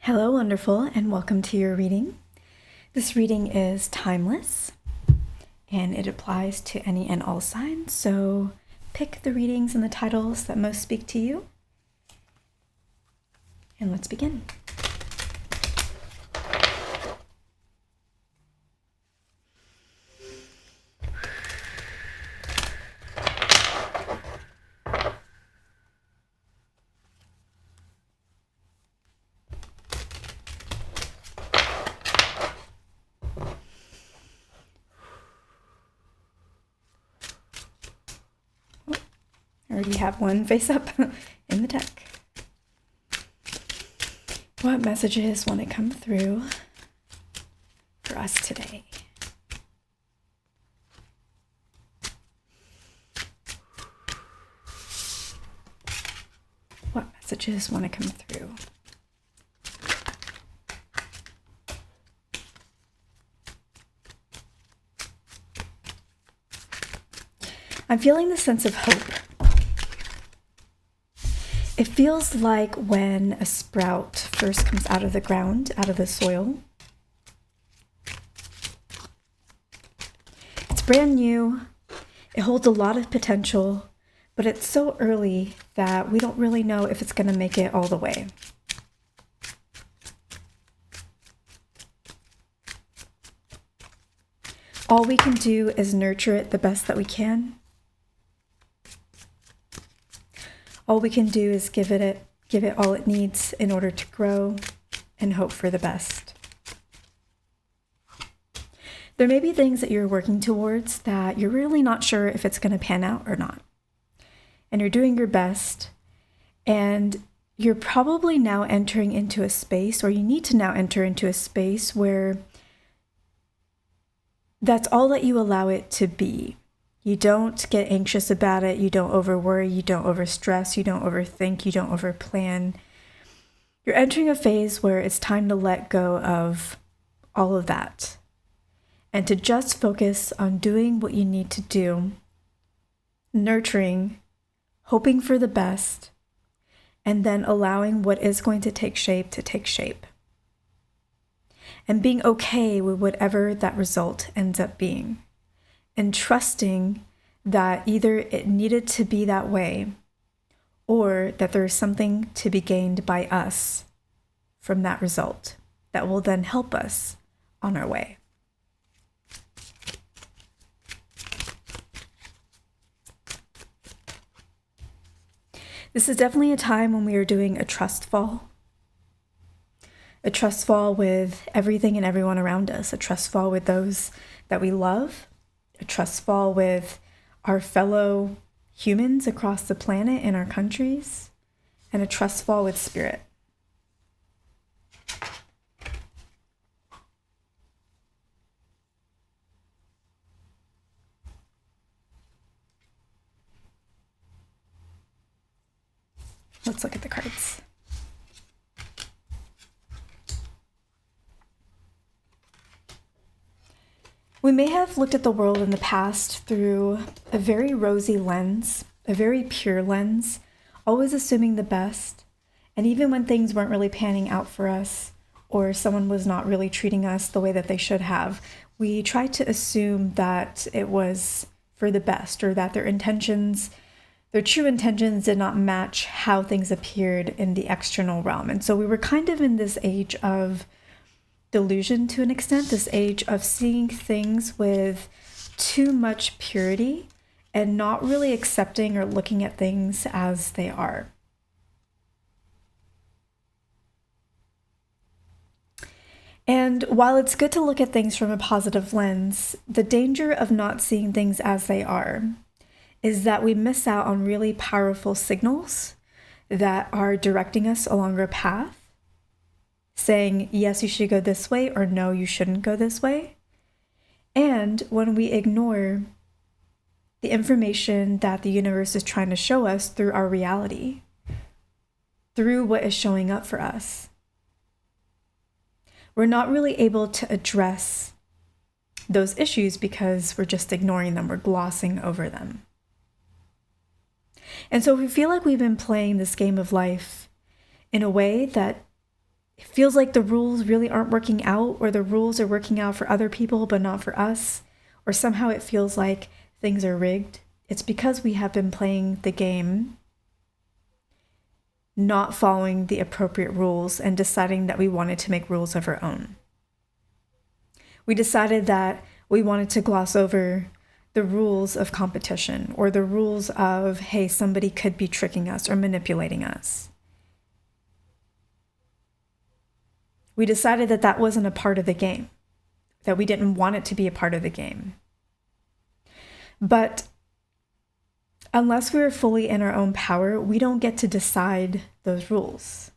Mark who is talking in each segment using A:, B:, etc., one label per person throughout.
A: Hello, wonderful, and welcome to your reading. This reading is timeless, and it applies to any and all signs, so pick the readings and the titles that most speak to you, and let's begin. I already have one face up in the deck. What messages want to come through for us today? What messages want to come through? I'm feeling the sense of hope. It feels like when a sprout first comes out of the ground, out of the soil. It's brand new. It holds a lot of potential, but it's so early that we don't really know if it's going to make it all the way. All we can do is nurture it the best that we can. All we can do is give it all it needs in order to grow and hope for the best. There may be things that you're working towards that you're really not sure if it's going to pan out or not. And you're doing your best, and you're probably now entering into a space, or you need to now enter into a space where that's all that you allow it to be. You don't get anxious about it. You don't overworry. You don't overstress. You don't overthink. You don't overplan. You're entering a phase where it's time to let go of all of that and to just focus on doing what you need to do, nurturing, hoping for the best, and then allowing what is going to take shape to take shape. And being okay with whatever that result ends up being. And trusting that either it needed to be that way or that there is something to be gained by us from that result that will then help us on our way. This is definitely a time when we are doing a trust fall. A trust fall with everything and everyone around us. A trust fall with those that we love. A trust fall with our fellow humans across the planet and our countries, and a trust fall with spirit. Let's look at the cards. We may have looked at the world in the past through a very rosy lens, a very pure lens, always assuming the best. And even when things weren't really panning out for us, or someone was not really treating us the way that they should have, we tried to assume that it was for the best, or that their true intentions did not match how things appeared in the external realm. And so we were kind of in this age of delusion to an extent, this age of seeing things with too much purity and not really accepting or looking at things as they are. And while it's good to look at things from a positive lens, the danger of not seeing things as they are is that we miss out on really powerful signals that are directing us along our path, saying, yes, you should go this way, or no, you shouldn't go this way. And when we ignore the information that the universe is trying to show us through our reality, through what is showing up for us, we're not really able to address those issues because we're just ignoring them, we're glossing over them. And so we feel like we've been playing this game of life in a way that it feels like the rules really aren't working out, or the rules are working out for other people but not for us, or somehow it feels like things are rigged, it's because we have been playing the game, not following the appropriate rules and deciding that we wanted to make rules of our own. We decided that we wanted to gloss over the rules of competition, or the rules of, hey, somebody could be tricking us or manipulating us. We decided that that wasn't a part of the game, that we didn't want it to be a part of the game. But unless we're fully in our own power, we don't get to decide those rules.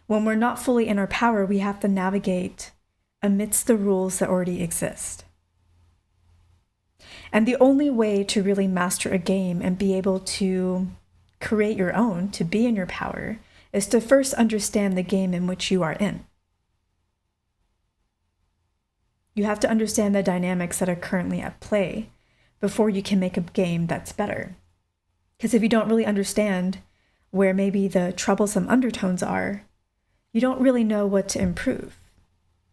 A: When we're not fully in our power, we have to navigate amidst the rules that already exist. And the only way to really master a game and be able to create your own, to be in your power, is to first understand the game in which you are in. You have to understand the dynamics that are currently at play before you can make a game that's better. Because if you don't really understand where maybe the troublesome undertones are, you don't really know what to improve.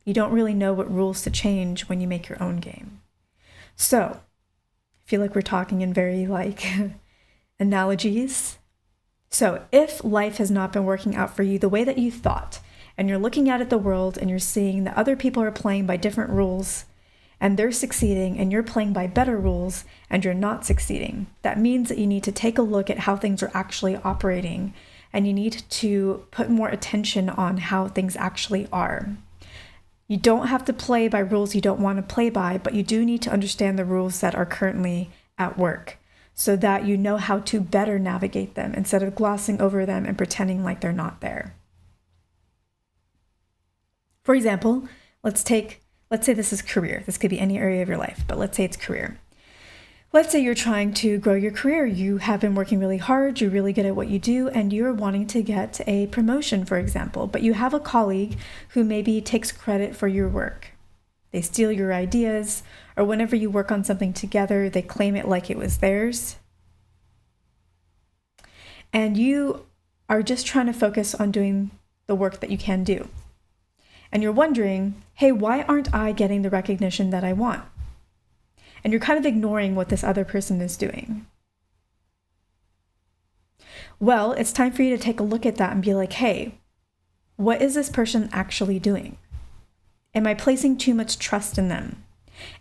A: You don't really know what rules to change when you make your own game. So, I feel like we're talking in very analogies. So if life has not been working out for you the way that you thought, and you're looking out at the world and you're seeing that other people are playing by different rules and they're succeeding and you're playing by better rules and you're not succeeding, that means that you need to take a look at how things are actually operating, and you need to put more attention on how things actually are. You don't have to play by rules you don't want to play by, but you do need to understand the rules that are currently at work, so that you know how to better navigate them instead of glossing over them and pretending like they're not there. For example, let's say this is career. This could be any area of your life, but let's say it's career. Let's say you're trying to grow your career. You have been working really hard, you're really good at what you do, and you're wanting to get a promotion, for example, but you have a colleague who maybe takes credit for your work. They steal your ideas, or whenever you work on something together, they claim it like it was theirs. And you are just trying to focus on doing the work that you can do. And you're wondering, hey, why aren't I getting the recognition that I want? And you're kind of ignoring what this other person is doing. Well, it's time for you to take a look at that and be like, hey, what is this person actually doing? Am I placing too much trust in them?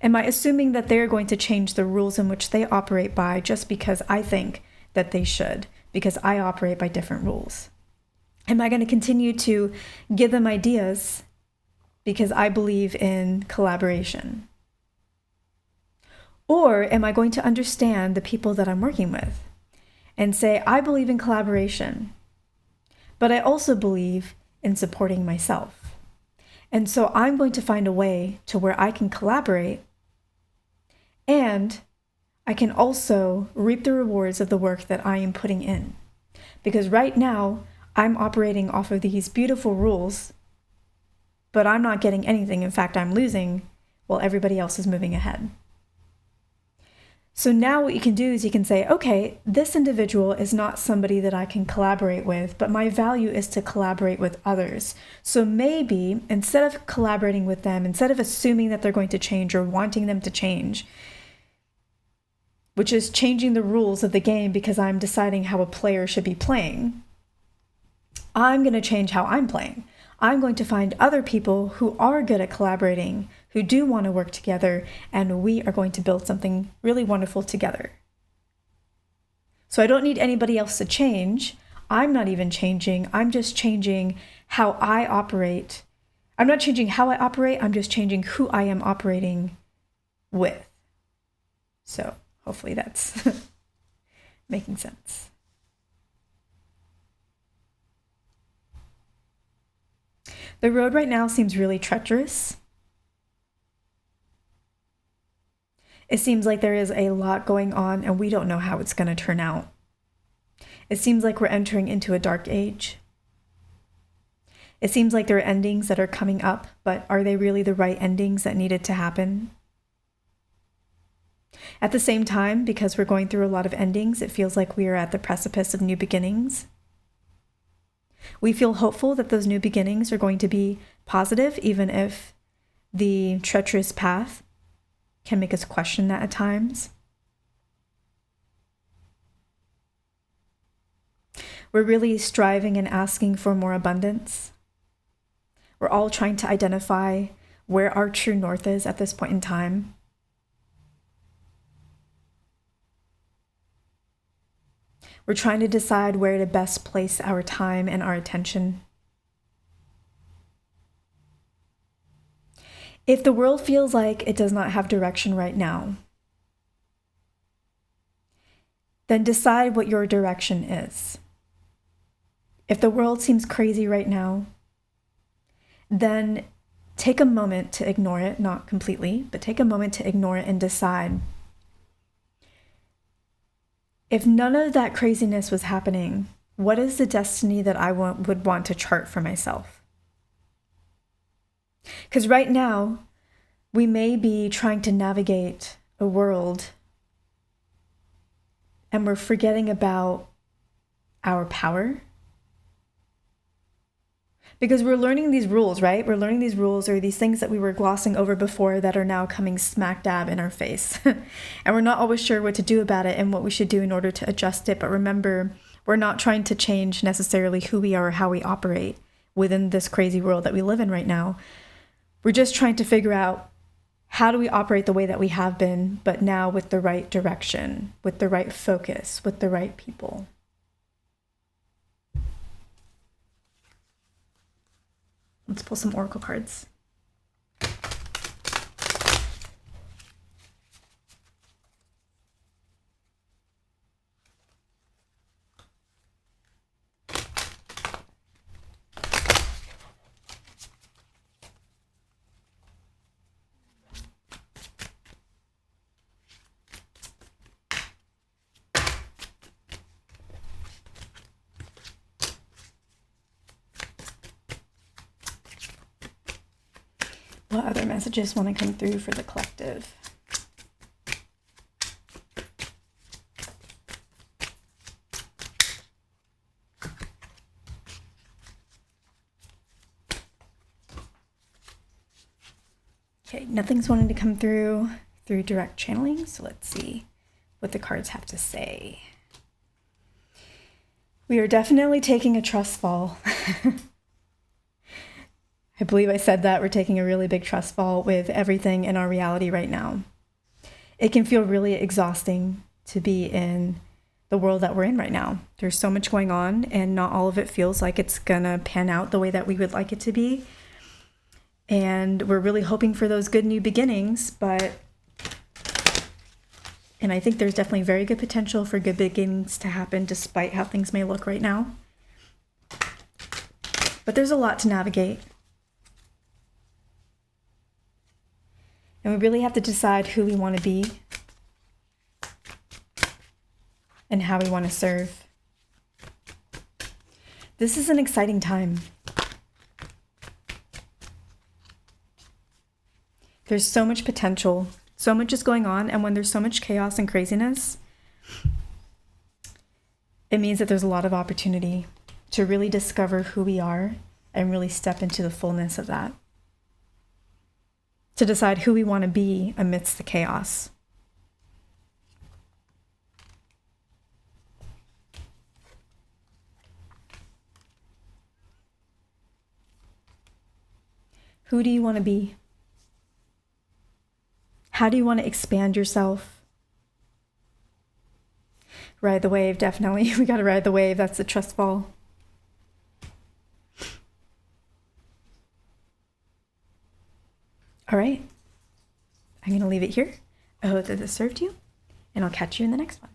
A: Am I assuming that they're going to change the rules in which they operate by just because I think that they should, because I operate by different rules? Am I going to continue to give them ideas because I believe in collaboration? Or am I going to understand the people that I'm working with and say, I believe in collaboration, but I also believe in supporting myself. And so I'm going to find a way to where I can collaborate and I can also reap the rewards of the work that I am putting in. Because right now, I'm operating off of these beautiful rules, but I'm not getting anything. In fact, I'm losing while everybody else is moving ahead. So now what you can do is you can say, okay, this individual is not somebody that I can collaborate with, but my value is to collaborate with others. So maybe instead of collaborating with them, instead of assuming that they're going to change or wanting them to change, which is changing the rules of the game because I'm deciding how a player should be playing, I'm going to change how I'm playing. I'm going to find other people who are good at collaborating, who do want to work together, and we are going to build something really wonderful together. So I don't need anybody else to change. I'm not even changing. I'm just changing how I operate. I'm not changing how I operate. I'm just changing who I am operating with. So hopefully that's making sense. The road right now seems really treacherous. It seems like there is a lot going on and we don't know how it's going to turn out. It seems like we're entering into a dark age. It seems like there are endings that are coming up, but are they really the right endings that needed to happen? At the same time, because we're going through a lot of endings, it feels like we are at the precipice of new beginnings. We feel hopeful that those new beginnings are going to be positive, even if the treacherous path can make us question that at times. We're really striving and asking for more abundance. We're all trying to identify where our true north is at this point in time. We're trying to decide where to best place our time and our attention. If the world feels like it does not have direction right now, then decide what your direction is. If the world seems crazy right now, then take a moment to ignore it, not completely, but take a moment to ignore it and decide. If none of that craziness was happening, what is the destiny that I would want to chart for myself? Because right now, we may be trying to navigate a world and we're forgetting about our power. Because we're learning these rules, right? We're learning these rules or these things that we were glossing over before that are now coming smack dab in our face. And we're not always sure what to do about it and what we should do in order to adjust it. But remember, we're not trying to change necessarily who we are or how we operate within this crazy world that we live in right now. We're just trying to figure out, how do we operate the way that we have been, but now with the right direction, with the right focus, with the right people? Let's pull some oracle cards. What other messages want to come through for the collective? Okay, nothing's wanting to come through direct channeling, so let's see what the cards have to say. We are definitely taking a trust fall. I believe I said that. We're taking a really big trust fall with everything in our reality right now. It can feel really exhausting to be in the world that we're in right now. There's so much going on and not all of it feels like it's gonna pan out the way that we would like it to be. And we're really hoping for those good new beginnings, and I think there's definitely very good potential for good beginnings to happen despite how things may look right now. But there's a lot to navigate. And we really have to decide who we want to be and how we want to serve. This is an exciting time. There's so much potential, so much is going on, and when there's so much chaos and craziness, it means that there's a lot of opportunity to really discover who we are and really step into the fullness of that. To decide who we want to be amidst the chaos. Who do you want to be? How do you want to expand yourself? Ride the wave, definitely. We got to ride the wave. That's the trust fall. All right, I'm going to leave it here. I hope that this served you, and I'll catch you in the next one.